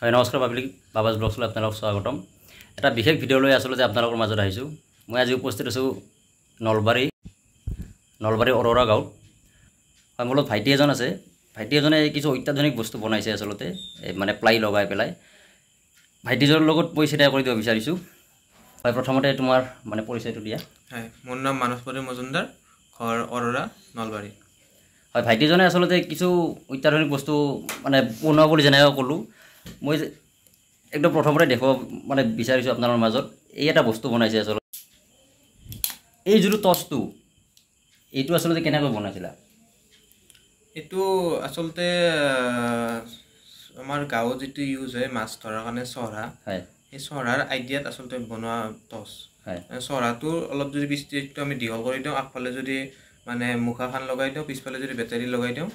হয় নমস্কাৰ পাব্লিক বাবাজ ব্লগছলৈ আপোনালোকক স্বাগতম। এটা বিশেষ ভিডিঅ' লৈ আচলতে আপোনালোকৰ মাজত আহিছোঁ। মই আজি উপস্থিত আছোঁ নলবাৰী অৰোৰা গাঁৱত। হয় মোৰ লগত ভাইটি এজন আছে। ভাইটি এজনে কিছু অত্যাধুনিক বস্তু বনাইছে আচলতে, মানে প্লাই লগাই পেলাই। ভাইটিজনৰ লগত পৰিচয় কৰি দিব বিচাৰিছোঁ। হয় প্ৰথমতে তোমাৰ মানে পৰিচয়টো দিয়া। হয় মোৰ নাম মানসপতি মজুমদাৰ, ঘৰ অৰোৰা নলবাৰী। হয় ভাইটিজনে আচলতে কিছু অত্যাধুনিক বস্তু মানে বনোৱা বুলি যেনেকৈ ক'লোঁ, মই একদম প্ৰথমতে দেখুৱাব মানে বিচাৰিছোঁ আপোনাৰ মাজত। এই এটা বস্তু বনাইছে আচলতে, এই যিটো টৰ্চটো, এইটো আচলতে কেনেকৈ বনাইছিলা? এইটো আচলতে আমাৰ গাঁৱত যিটো ইউজ হয় মাছ ধৰাৰ কাৰণে চহৰা, হয় সেই চহৰাৰ আইডিয়াত আচলতে বনোৱা টৰ্চ। হয় চহৰাটোৰ অলপ যদি বিস্তৃতটো আমি দীঘল কৰি দিওঁ, আগফালে যদি মানে মুখাখান লগাই দিওঁ, পিছফালে যদি বেটাৰী লগাই দিওঁ,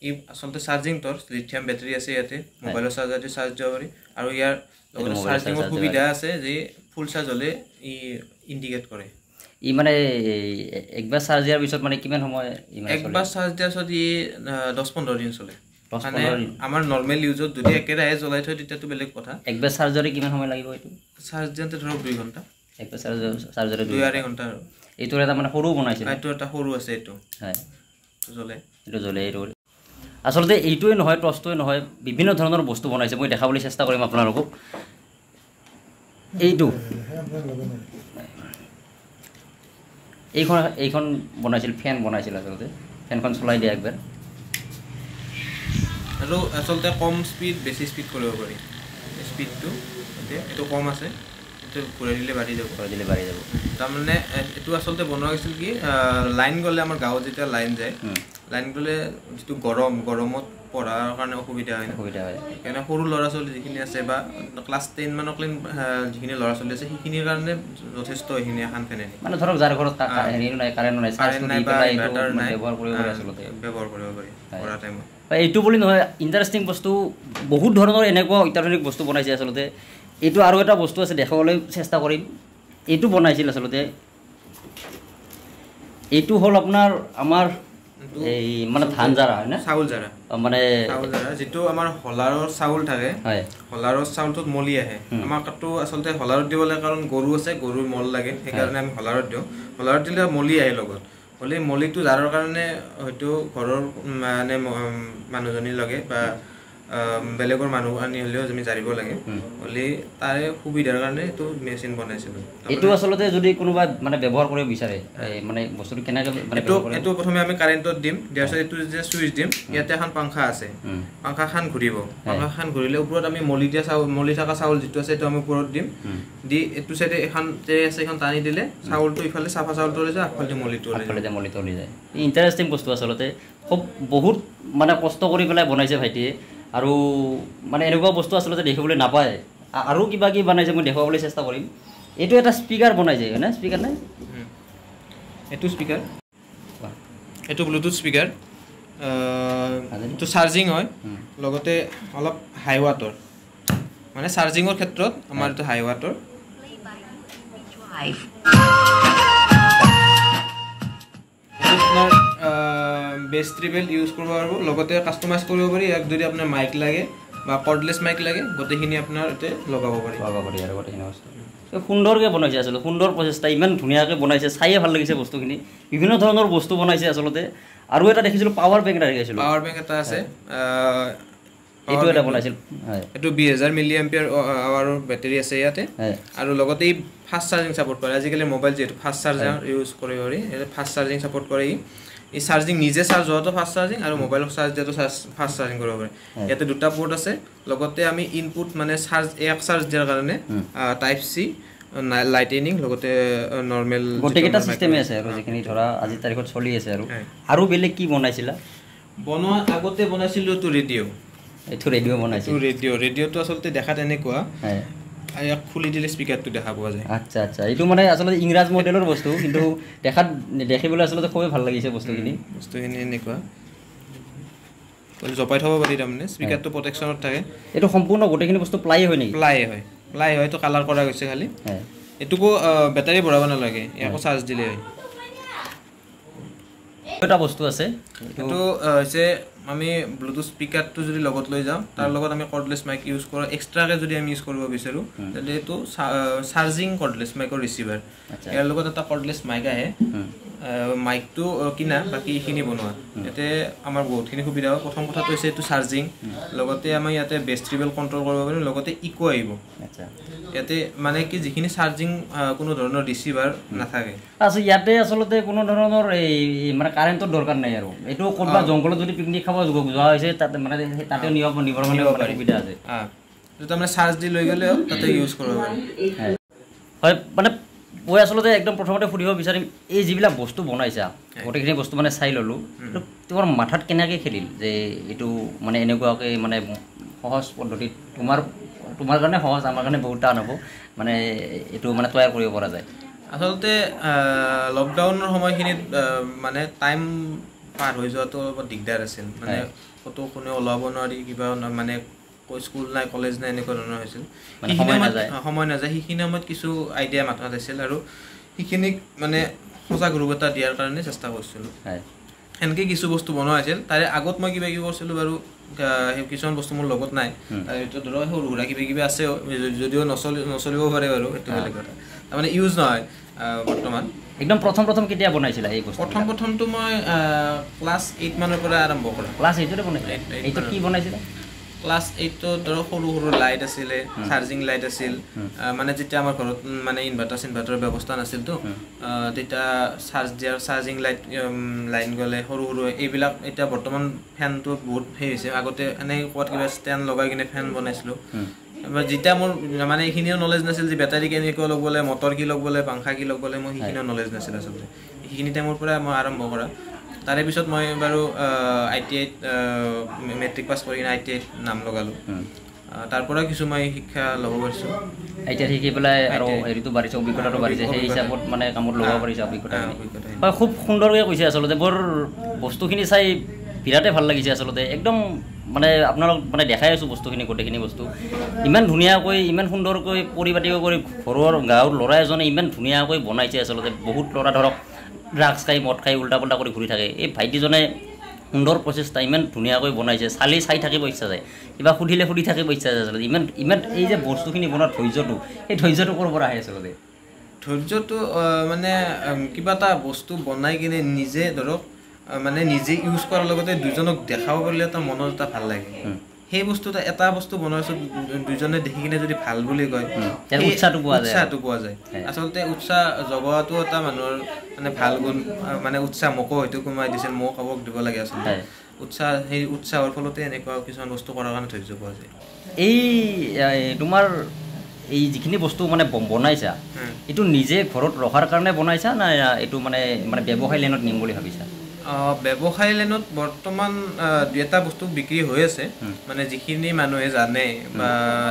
ই আচলতে চাৰ্জিং টৰ্চ। লিথিয়াম বেটাৰী আছে ইয়াতে, মোবাইলৰ চাৰ্জাৰ দি চাৰ্জ দিব পাৰি। আৰু ইয়াৰ লগতে চাৰ্জিঙৰ সুবিধা আছে যে ফুল চাৰ্জ হ'লে ই ইণ্ডিকেট কৰে। ই মানে একবাৰ চাৰ্জ দিয়াৰ পিছত মানে কিমান সময়? একবাৰ চাৰ্জ দিয়াৰ পিছত ই 10-15 দিন চলে। মানে আমাৰ নৰ্মেল ইউজত যদি একেৰাহে জ্বলাই থয় তেতিয়াতো বেলেগ কথা। একবাৰ চাৰ্জৰে কিমান সময় লাগিব? এইটো চাৰ্জ দিওঁতে ধৰক 2 ঘণ্টা। একবাৰ চাৰ্জৰে 2-2.5 ঘণ্টা। আৰু এইটোৰ এটা মানে সৰু বনাইছে, এইটো এটা সৰু আছে, এইটো হয় জ্বলে, এইটো জ্বলে। এইটো আচলতে এইটোৱে নহয়, টৰ্চটোৱে নহয়, বিভিন্ন ধৰণৰ বস্তু বনাইছে। মই দেখাবলৈ চেষ্টা কৰিম আপোনালোকক। এইখন বনাইছিল, ফেন বনাইছিল আচলতে। ফেনখন চলাই দিয়া একবাৰ। আৰু আচলতে কম স্পীড বেছি স্পীড কৰিব পাৰি। স্পীডটো এইটো কম আছে, এইটো ঘূৰাই দিলে বাঢ়ি যাব। তাৰমানে এইটো আচলতে বনোৱা হৈছিল কি, লাইন গ'লে আমাৰ গাঁৱত যেতিয়া লাইন যায়, লাইন গ'লে যিটো গৰমত পঢ়াৰ কাৰণে অসুবিধা হয়। সেইকাৰণে সৰু ল'ৰা ছোৱালী যিখিনি আছে বা ক্লাছ 10 মানক যিখিনি ল'ৰা ছোৱালী আছে, সেইখিনিৰ কাৰণে যথেষ্ট এইখিনি এখন ফেনে মানে ধৰক যাৰ ঘৰত কাৰেণ্ট নাই বা ইনভাৰ্টাৰ নাই, ব্যৱহাৰ কৰিব পাৰি পঢ়া টাইমত। এইটো বুলি নহয়, ইণ্টাৰেষ্টিং বস্তু বহুত ধৰণৰ এনেকুৱা অত্যাধুনিক বস্তু বনাইছে আচলতে। এইটো আৰু এটা বস্তু আছে, দেখাবলৈ চেষ্টা কৰিম। এইটো বনাইছিল আচলতে, এইটো হ'ল আপোনাৰ আমাৰ এই মানে ধান জাৰা হয় না, চাউল জাৰা। মানে যিটো আমাৰ হলাৰৰ চাউল থাকে, হলাৰৰ চাউলটোত মলি আহে। আমাকতো আচলতে হলাৰত দিব লাগে, কাৰণ গৰু আছে, গৰুৰ মল লাগে, সেইকাৰণে আমি হলাৰত দিওঁ। হলাৰত দিলে মলি আহে লগত। হ'লে মলিটো জাৰৰ কাৰণে হয়তো ঘৰৰ মানে মানুহজনী লাগে বা বেলেগৰ মানুহ আনি হ'লেও আমি জাৰিব লাগে। হ'লে তাৰে সুবিধাৰ কাৰণে এইটো মেচিন বনাইছিলোঁ। এইটো আচলতে যদি কোনোবা মানে ব্যৱহাৰ কৰিব বিচাৰে, মানে বস্তুটো কেনেকৈ মানে এইটো প্ৰথমে আমি কাৰেণ্টত দিম, দিয়াৰ পিছত এইটো যেতিয়া চুইচ দিম, ইয়াতে এখন পাংখা আছে, পাংখাখন ঘূৰিব। পাংখাখন ঘূৰিলে ওপৰত আমি মলি থকা চাউল যিটো আছে সেইটো আমি ওপৰত দিম। দি এইটো চাইডে এখন ট্ৰে আছে, এখন টানি দিলে চাউলটো ইফালে চাফা চাউলটো ওলাই যায়, আগফালে মলিটো ওলাই যায়। ইণ্টাৰেষ্টিং বস্তু আচলতে, খুব বহুত মানে কষ্ট কৰি পেলাই বনাইছে ভাইটিয়ে। আৰু মানে এনেকুৱা বস্তু আচলতে দেখিবলৈ নাপায়। আৰু কিবা কিবি বনাইছে, মই দেখুৱাবলৈ চেষ্টা কৰিম। এইটো এটা স্পীকাৰ বনাইছে হয় না? স্পীকাৰ নাই, এইটো স্পীকাৰ, এইটো ব্লুটুথ স্পীকাৰ। এইটো চাৰ্জিং হয়, লগতে অলপ হাই ৱাটৰ, মানে চাৰ্জিঙৰ ক্ষেত্ৰত আমাৰ এইটো হাই ৱাটৰ। আপোনাৰ বেছ ট্ৰিবেল ইউজ কৰিব পাৰিব, লগতে কাষ্টমাইজ কৰিব পাৰি। ইয়াক যদি আপোনাৰ মাইক লাগে বা কৰ্ডলেছ মাইক লাগে, গোটেইখিনি আপোনাৰ ইয়াতে লগাব পাৰি আৰু গোটেইখিনি বস্তু। সুন্দৰকৈ বনাইছে আচলতে, সুন্দৰ প্ৰচেষ্টা, ইমান ধুনীয়াকৈ বনাইছে, চায়ে ভাল লাগিছে বস্তুখিনি। বিভিন্ন ধৰণৰ বস্তু বনাইছে আচলতে। আৰু এটা দেখিছিলোঁ পাৱাৰ বেংক এটা দেখিছিলোঁ, পাৱাৰ বেংক এটা আছে, এইটো এটা বনাইছিল। এইটো 20,000 মিলি এম্পিয়াৰ আৱাৰৰ বেটাৰী আছে ইয়াতে। আৰু লগতে ই ফাষ্ট চাৰ্জিং ছাপোৰ্ট কৰে। আজিকালি মোবাইল যিহেতু ফাষ্ট চাৰ্জাৰ ইউজ কৰিব পাৰি, ফাষ্ট চাৰ্জিং ছাপোৰ্ট কৰে। ই চাৰ্জিং নিজে চাৰ্জ হোৱাটো ফাষ্ট চাৰ্জিং, আৰু মোবাইলৰ চাৰ্জ দিয়াটো ফাষ্ট চাৰ্জিং কৰিব পাৰে। ইয়াতে দুটা পোৰ্ট আছে, লগতে আমি ইনপুট মানে এক চাৰ্জ দিয়াৰ কাৰণে টাইপ চি, লাইটেনিং, লগতে নৰ্মেল গোটেইকেইটা চিষ্টেমেই আছে আৰু যিখিনি ধৰা আজিৰ তাৰিখত চলি আছে। আৰু বেলেগ কি বনাইছিলা? বনোৱা আগতে বনাইছিলোঁ এইটো ৰেডিঅ'। এইটো ৰেডিঅ' বনাইছিল। ৰেডিঅ'টো আচলতে দেখাত এনেকুৱা, ইয়াক খুলি দিলে স্পীকাৰটো দেখা পোৱা যায়। আচ্ছা আচ্ছা, এইটো মানে আচলতে ইংৰাজ মডেলৰ বস্তু, কিন্তু দেখিবলৈ আচলতে খুবেই ভাল লাগিছে বস্তুখিনি এনেকুৱা জপাই থ'ব পাৰি। তাৰমানে স্পীকাৰটো প্ৰটেকশ্যনত থাকে। এইটো সম্পূৰ্ণ গোটেইখিনি বস্তু প্লাই হয় নেকি? প্লাই হয়, এইটো কালাৰ কৰা গৈছে খালি। এইটোকো বেটাৰী ভৰাব নালাগে, ইয়াকো চাৰ্জ দিলে হয়। এটা বস্তু আছে এইটো হৈছে আমি ব্লুটুথ স্পিকাৰটো যদি লগত লৈ যাওঁ তাৰ লগত আমি কৰ্ডলেছ মাইক ইউজ কৰোঁ এক্সট্ৰাকৈ যদি আমি ইউজ কৰিব বিচাৰোঁ তেন্তে এইটো চাৰ্জিং কৰ্ডলেছ মাইকৰ ৰিচিভাৰ ইয়াৰ লগত এটা কৰ্ডলেছ মাইক আহে মাইকটো কিনা বাকী এইখিনি বনোৱা ইয়াতে আমাৰ বহুতখিনি সুবিধা হয় প্ৰথম কথাটো হৈছে এইটো চাৰ্জিং লগতে আমি ইয়াতে বেছ ট্ৰিবল কণ্ট্ৰল কৰিব পাৰিম লগতে ইকো আহিব ইয়াতে মানে কি যিখিনি চাৰ্জিং কোনো ধৰণৰ ৰিচিভাৰ নাথাকে আচ্ছা ইয়াতে আচলতে কোনো ধৰণৰ এই মানে কাৰেণ্টৰ দৰকাৰ নাই আৰু এইটো ক'ৰবাত জংঘলত যদি পিকনিক খাব যোৱা হৈছে তাতে মানে তাতেও নিবৰ মানে সুবিধা আছে এইটো মানে চাৰ্জ দি লৈ গ'লেও তাতে ইউজ কৰিব পাৰি হয় মানে মই আচলতে একদম প্ৰথমতে সুধিব বিচাৰিম এই যিবিলাক বস্তু বনাইছা গোটেইখিনি বস্তু মানে চাই ল'লোঁ তোমাৰ মাথাত কেনেকৈ খেলিল যে এইটো মানে এনেকুৱাকৈ মানে সহজ পদ্ধতিত তোমাৰ কাৰণে সহজ আমাৰ কাৰণে বহুত টান হ'ব মানে এইটো মানে তৈয়াৰ কৰিব পৰা যায় আচলতে লকডাউনৰ সময়খিনিত মানে টাইম পাৰ হৈ যোৱাটো অলপ দিগদাৰ আছিল মানে ক'তো কোনেও ওলাব নোৱাৰি কিবা মানে স্কুল নাই কলেজ নাই এনেকুৱা ধৰণৰ হৈছিল সময় নাযায় সেইখিনি সময়ত কিছু আইডিয়া মাথাত আছিল আৰু সেইখিনিক মানে সজাগ ৰূপ এটা দিয়াৰ কাৰণে চেষ্টা কৰিছিলোঁ সেনেকৈ কিছু বস্তু বনোৱা হৈছিল তাৰে আগত মই কিবা কিবি কৰিছিলোঁ বাৰু কিছুমান বস্তু মোৰ লগত নাই এইটো ধৰক সৰু সুৰা কিবা কিবি আছেও যদিও নচলিব পাৰে বাৰু সেইটো বেলেগ কথা তাৰমানে ইউজ নহয় বৰ্তমান একদম প্ৰথম কেতিয়া বনাইছিলা এই বস্তু প্ৰথমটো মই ক্লাছ 8 মানৰ পৰা আৰম্ভ কৰা ক্লাছ 8তে বনাইছিলা এইটো কি বনাইছিলা ক্লাছ 8ত ধৰক সৰু লাইট আছিলে চাৰ্জিং লাইট আছিল মানে যেতিয়া আমাৰ ঘৰত মানে ইনভাৰ্টাৰৰ ব্যৱস্থা নাছিলতো তেতিয়া চাৰ্জিং লাইন গ'লে সৰু এইবিলাক এতিয়া বৰ্তমান ফেনটো বহুত সেই হৈছে আগতে এনেই ক'ৰবাত কিবা ষ্টেণ্ড লগাই কিনে ফেন বনাইছিলোঁ যেতিয়া মোৰ মানে এইখিনিও নলেজ নাছিল যে বেটাৰী কেনেকৈ ল'বলৈ মটৰ কি ল'বলৈ পাংখা কি ল'বলৈ মই সেইখিনিও নলেজ নাছিল আচলতে সেইখিনি টাইমৰ পৰা মই আৰম্ভ কৰা তাৰে পিছত মই বাৰু ITI মেট্ৰিক পাছ কৰি কিনে ITI নাম লগালোঁ তাৰ পৰা কিছু মই শিক্ষা ল'ব পাৰিছোঁ ITI শিকি পেলাই আৰু হেৰিটো বাঢ়িছে অভিজ্ঞতাটো বাঢ়িছে সেই হিচাপত মানে কামত ল'ব পাৰিছে অভিজ্ঞতা হয় খুব সুন্দৰকৈ কৈছে আচলতে বৰ বস্তুখিনি চাই বিৰাটেই ভাল লাগিছে আচলতে একদম মানে আপোনালোক মানে দেখাই আছোঁ বস্তুখিনি গোটেইখিনি বস্তু ইমান ধুনীয়াকৈ ইমান সুন্দৰকৈ পৰিপাটিকৈ কৰি ঘৰৰ গাঁৱৰ ল'ৰা এজনে ইমান ধুনীয়াকৈ বনাইছে আচলতে বহুত ল'ৰা ধৰক ড্ৰাগছ খাই মদ খাই উল্টা পুল্টা কৰি ঘূৰি থাকে এই ভাইটিজনে সুন্দৰ প্ৰচেষ্টা ইমান ধুনীয়াকৈ বনাইছে চাই থাকিব ইচ্ছা যায় কিবা সুধিলে সুধি থাকিব ইচ্ছা যায় আচলতে ইমান এই যে বস্তুখিনি বনোৱাৰ ধৈৰ্যটো সেই ধৈৰ্যটো ক'ৰ পৰা আহে আচলতে ধৈৰ্যটো মানে কিবা এটা বস্তু বনাই কিনে নিজে ধৰক মানে নিজে ইউজ কৰাৰ লগতে দুজনক দেখাব পাৰিলে এটা মনত এটা ভাল লাগে সেই বস্তুটা এটা বস্তু বনাইছোঁ দুজনে দেখি কিনে যদি ভাল বুলি কয় উৎসাহটো পোৱা যায় আচলতে উৎসাহ জগোৱাটো এটা মানুহৰ মানে ভাল গুণ মানে উৎসাহ মোকো হয়তো কোনোবাই দিছিল মোক কাৰোবাক দিব লাগে আচলতে সেই উৎসাহৰ ফলতে এনেকুৱা কিছুমান বস্তু কৰাৰ কাৰণে ধৈৰ্য পোৱা যায় এই তোমাৰ এই যিখিনি বস্তু মানে বনাইছা এইটো নিজে ঘৰত ৰখাৰ কাৰণে বনাইছা না এইটো মানে ব্যৱসায় লাইনত নিম বুলি ভাবিছা ব্যৱসায় লাইনত বৰ্তমান দুই এটা বস্তু বিক্ৰী হৈ আছে মানে যিখিনি মানুহে জানে বা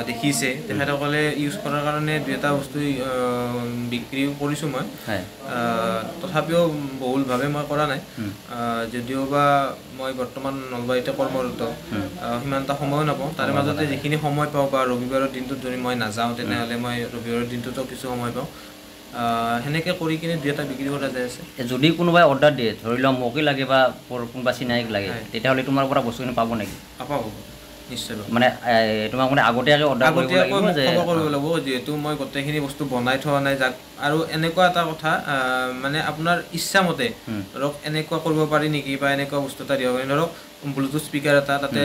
দেখিছে তেখেতসকলে ইউজ কৰাৰ কাৰণে দুই এটা বস্তু বিক্ৰী কৰিছোঁ মই তথাপিও বহুলভাৱে মই কৰা নাই যদিও বা মই বৰ্তমান নলবাৰীতে কৰ্মৰত সিমান এটা সময়ো নাপাওঁ তাৰে মাজতে যিখিনি সময় পাওঁ বা ৰবিবাৰৰ দিনটোত যদি মই নাযাওঁ তেনেহ'লে মই ৰবিবাৰৰ দিনটোতো কিছু সময় পাওঁ সেনেকৈ কৰি কিনে দুই এটা বিক্ৰী কৰা যায় আছে যদি কোনোবাই অৰ্ডাৰ দিয়ে ধৰি লওক মোকেই লাগে বা কোনোবা চিনাইক লাগে তেতিয়াহ'লে তোমাৰ পৰা বস্তুখিনি পাব নেকি পাব নিশ্চয় মানে তোমাক মানে আগতীয়াকৈ অৰ্ডাৰ কৰিব লাগিব যিহেতু মই গোটেইখিনি বস্তু বনাই থোৱা নাই যাক আৰু এনেকুৱা এটা কথা মানে আপোনাৰ ইচ্ছামতে ধৰক এনেকুৱা কৰিব পাৰি নেকি বা এনেকুৱা বস্তু এটা দিব পাৰি ধৰক ব্লুটুথ স্পিকাৰ এটা তাতে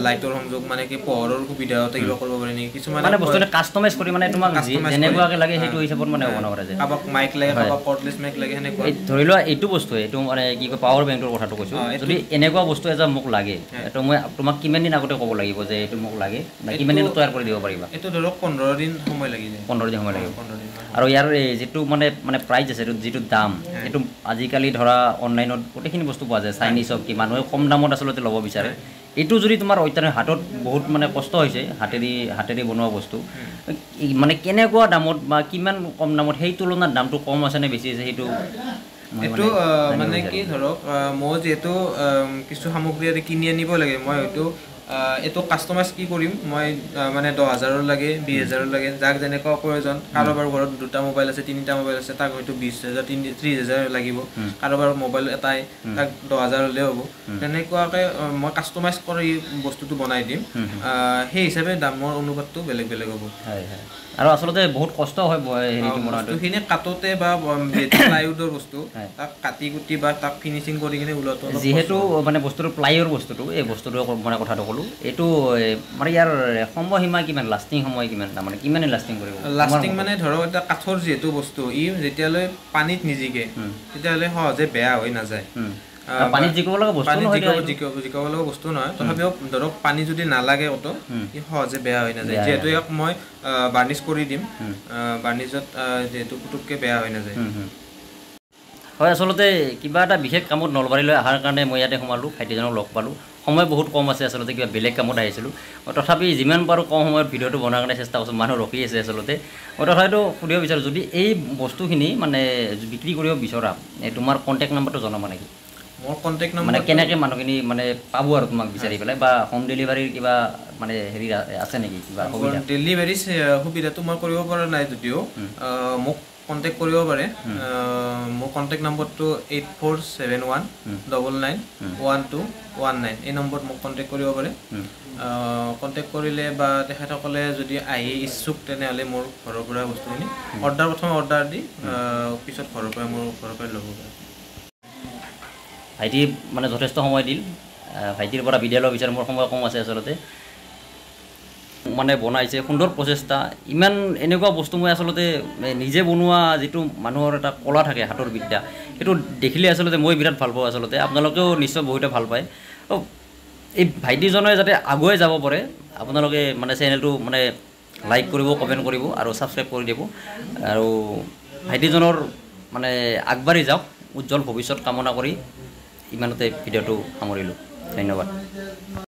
লাইটৰ সংযোগ মানে কি পোহৰৰ সুবিধা কিবা কৰিব পাৰি নেকি কিছুমানে মানে বস্তুটো কাষ্টমাইজ কৰি মানে তোমাক যেনেকুৱাকৈ লাগে সেইটো হিচাপত মানে বনাব পৰা যায় কাৰোবাক মাইক লাগে কাৰোবাক কৰ্ডলেছ মাইক লাগে সেনেকুৱা ধৰি লোৱা এইটো বস্তু এইটো মানে কি কয় পাৱাৰ বেংকৰ কথাটো কৈছোঁ যদি এনেকুৱা বস্তু এটা মোক লাগে তো মই তোমাক কিমান দিন আগতে ক'ব লাগিব যে এইটো মোক লাগে বা কিমান দিনত তৈয়াৰ কৰি দিব পাৰিবা এইটো ধৰক 15 দিন সময় লাগি যায় 15 দিন সময় লাগিব আৰু ইয়াৰ যিটো মানে প্ৰাইচ আছে যিটো দাম এইটো আজিকালি ধৰা অনলাইনত গোটেইখিনি বস্তু পোৱা যায় চাইনিজ হওক কি মানুহে কম দামত আচলতে ল'ব বিচাৰে এইটো যদি তোমাৰ অত্যাধিক হাতত বহুত মানে কষ্ট হৈছে হাতেদি বনোৱা বস্তু মানে কেনেকুৱা দামত বা কিমান কম দামত সেই তুলনাত দামটো কম আছে নে বেছি আছে সেইটো এইটো মানে কি ধৰক মই যিহেতু কিছু সামগ্ৰী কিনি আনিব লাগে মই হয়তো এইটো কাষ্টমাইজ কি কৰিম মই মানে 10,000 লাগে 20,000 লাগে যাক যেনেকুৱা প্ৰয়োজন কাৰোবাৰ ঘৰত দুটা মোবাইল আছে তিনিটা মোবাইল আছে তাক হয়তো 20,000 30,000 লাগিব কাৰোবাৰ মোবাইল এটাই তাক 10,000 হ'লে হ'ব তেনেকুৱাকৈ মই কাষ্টমাইজ কৰি বস্তুটো বনাই দিম সেই হিচাপে দামৰ অনুপাতটো বেলেগ বেলেগ হ'ব আৰু আচলতে বহুত কষ্ট হয় হেৰিটো বনাওঁতে বস্তুখিনি কাটোতে বা প্লাইউডৰ বস্তু তাক কাটি কুটি বা তাক ফিনিচিং কৰি কিনে ওলোৱাটো যিহেতু মানে বস্তুটো প্লাইৰ বস্তুটো এই বস্তুটো মানে কথাটো ক'লোঁ এইটো মানে ইয়াৰ সময়সীমা কিমান লাষ্টিং সময় কিমান তাৰমানে কিমানে লাষ্টিং কৰিব লাষ্টিং মানে ধৰক এটা কাঠৰ যিহেতু বস্তু ই যেতিয়ালৈ পানীত নিজিকে তেতিয়াহ'লে সহজে বেয়া হৈ নাযায় পানীত জিকাব লগা বস্তু নহয় জিকাব লগা বস্তু নহয় তথাপিও ধৰক পানী যদি নালাগে অত ই সহজে বেয়া হৈ নাযায় যিহেতু ইয়াক মই বাৰ্নিছ কৰি দিম বাৰ্নিছত যিহেতু পুতুককৈ বেয়া হৈ নাযায় হয় আচলতে কিবা এটা বিশেষ কামত নলবাৰীলৈ অহাৰ কাৰণে মই ইয়াতে সোমালোঁ ভাইটিজনক লগ পালোঁ সময় বহুত কম আছে আচলতে কিবা বেলেগ কামত আহিছিলোঁ তথাপি যিমান পাৰোঁ কম সময়ত ভিডিঅ'টো বনোৱাৰ কাৰণে চেষ্টা কৰিছোঁ মানুহ ৰখি আছে আচলতে মই তথাপিতো সুধিব বিচাৰোঁ যদি এই বস্তুখিনি মানে বিক্ৰী কৰিব বিচৰা তোমাৰ কণ্টেক্ট নাম্বাৰটো জনাব নেকি মোৰ কণ্টেক্ট নাম্বাৰ মানে কেনেকৈ মানুহখিনি মানে পাব আৰু তোমাক বিচাৰি পেলাই বা হোম ডেলিভাৰীৰ কিবা মানে হেৰি আছে নেকি কিবা ডেলিভাৰী সুবিধাটো মই কৰিব পৰা নাই যদিও মোক কণ্টেক্ট কৰিব পাৰে মোৰ কণ্টেক্ট নম্বৰটো 8471991219 এই নম্বৰত মোক কণ্টেক্ট কৰিব পাৰে কণ্টেক্ট কৰিলে বা তেখেতসকলে যদি আহি ইচ্ছুক তেনেহ'লে মোৰ ঘৰৰ পৰা বস্তুখিনি প্ৰথমে অৰ্ডাৰ দি পিছত ঘৰৰ পৰা ল'ব পাৰে ভাইটি মানে যথেষ্ট সময় দিল ভাইটিৰ পৰা বিদায় ল'ব বিচাৰোঁ মোৰ সময় কম আছে আচলতে মানে বনাইছে সুন্দৰ প্ৰচেষ্টা ইমান এনেকুৱা বস্তু মই আচলতে নিজে বনোৱা যিটো মানুহৰ এটা কলা থাকে হাতৰ বিদ্যা সেইটো দেখিলে আচলতে মই বিৰাট ভাল পাওঁ আচলতে আপোনালোকেও নিশ্চয় বহুতে ভাল পায় এই ভাইটিজনে যাতে আগুৱাই যাব পাৰে আপোনালোকে মানে চেনেলটো মানে লাইক কৰিব কমেণ্ট কৰিব আৰু ছাবস্ক্ৰাইব কৰি দিব আৰু ভাইটিজনৰ মানে আগবাঢ়ি যাওক উজ্জ্বল ভৱিষ্যত কামনা কৰি ইমানতে ভিডিঅ'টো সামৰিলোঁ ধন্যবাদ